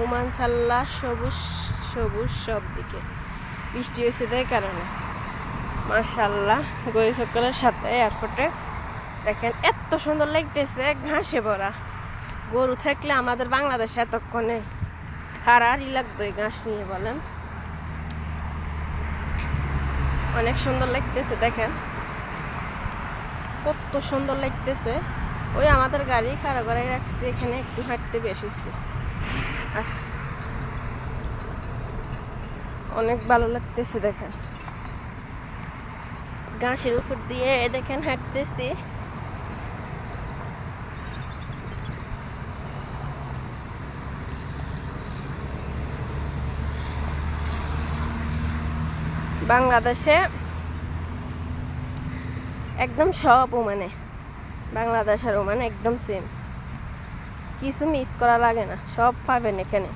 Oman সাল্লাহ সবুজ সবুজ সব দিকে বৃষ্টি হয়েছে তাই কারণে মাশাআল্লাহ গরু সকলের সাথে এয়ারপোর্টে দেখেন এত সুন্দর লাগতেছে ঘাসে ভরা গরু থাকলে আমাদের বাংলাদেশে এতক্ষণে হারাহারি লাগতো এই ঘাস নিয়ে বলেন অনেক সুন্দর লাগতেছে দেখেন কত সুন্দর লাগতেছে ওই আমাদের গাড়ি খাড়া করে রাখছি এখানে একটু হাঁটতে বের হয়েছি অনেক ভালো লাগতেছে দেখেন ঘাসের উপর দিয়ে দেখেন হাঁটতেছি বাংলাদেশে একদম সব ওমানে বাংলাদেশ আর ওমান একদম সেম কিছু মিস করা লাগে না সব পাবেন এখানে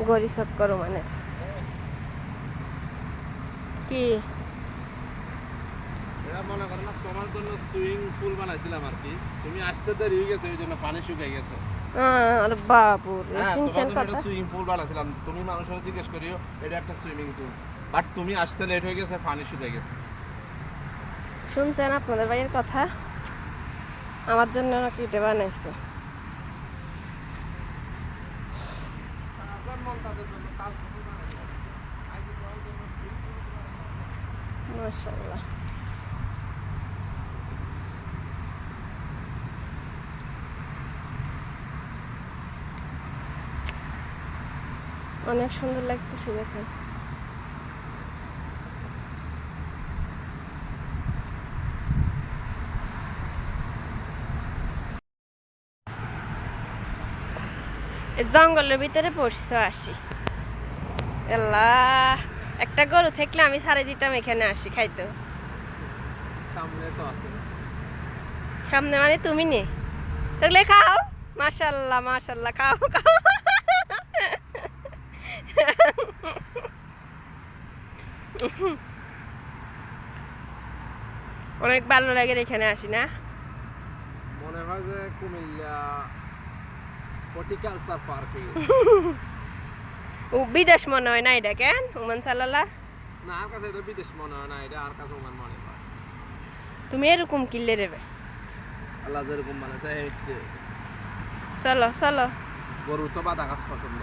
গরি চক্কর ওমানের কি মনে করো না তোমার জন্য সুইমিং পুল বানাইছিলাম আর কি তুমি আসতে দেরি হয়ে গেছে ওই জন্য পানি শুকিয়ে গেছে আরে বাবুরে শুনছেন কথা সুইমিং পুল বানাইছিলাম তুমি মানুষের জিজ্ঞেস করিও এটা একটা সুইমিং পুল বাট তুমি আসতে লেট হয়ে গেছে পানি শুকিয়ে গেছে শুনছেন আপনাদের ভাইয়ের কথা আমার জন্য নাকি এটা বানাইছে মাশাআল্লাহ অনেক সুন্দর লাগতেছে দেখেন জঙ্গলের ভিতরে পড়ছে আসি আল্লাহ একটা গরু থাকলে আমি ছাড়ে দিতাম এখানে আসি খাইতো সামনে তো আছে সামনে মানে তুমি নে তাহলে খাও মাশাআল্লাহ মাশাআল্লাহ খাও খাও অনেক ভালো লাগে এখানে আসি না মনে হয় যে কুমিল্লা হর্টিকালচার পার্কে ও বিদেশ মনে হয় না এটা কেন ওমান সাল্লাল্লাহ না আর কাছে এটা বিদেশ মনে হয় না এটা আর কাছে ওমান মনে হয় তুমি এরকম কিনলে রেবে আল্লাহ যেরকম মানে চাই চলো চলো গরু তো বাদা গাছ পছন্দ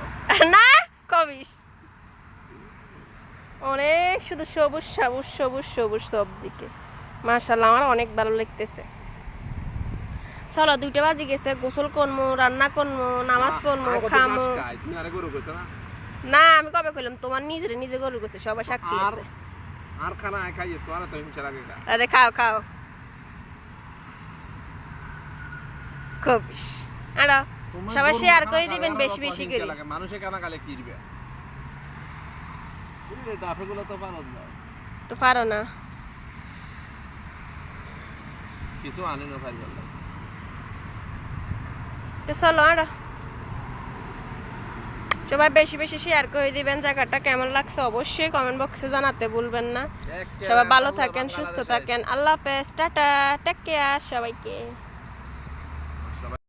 না কবিস অনেক শুধু সবুজ সবুজ সবুজ সবুজ সব দিকে মাশাআল্লাহ আমার অনেক ভালো লাগতেছে চলো 2টা বাজে গেছে গোসল করবো রান্না করবো নামাজ পড়বো খামো তুমি আরে গরু কইছ না না আমি কবে কইলাম তোমার নিজে গরু গেছে সবাই সাক্ষী আছে আর খানা খাইয়ে তো আর তো হিংসা লাগে না আরে খাও খাও কবিস আর সবাই শেয়ার করে দিবেন বেশি বেশি করে মানুষে কানা কালে কি দিবে এই ডাফেগুলো তো পারো না তো পারো না কিছু আনে না ভাই বল তো চলো আর সবাই বেশি বেশি শেয়ার করে দিবেন জায়গাটা কেমন লাগছে অবশ্যই কমেন্ট বক্সে জানাতে ভুলবেন না সবাই ভালো থাকেন সুস্থ থাকেন আল্লাহ হাফেজ টাটা টেক কেয়ার সবাইকে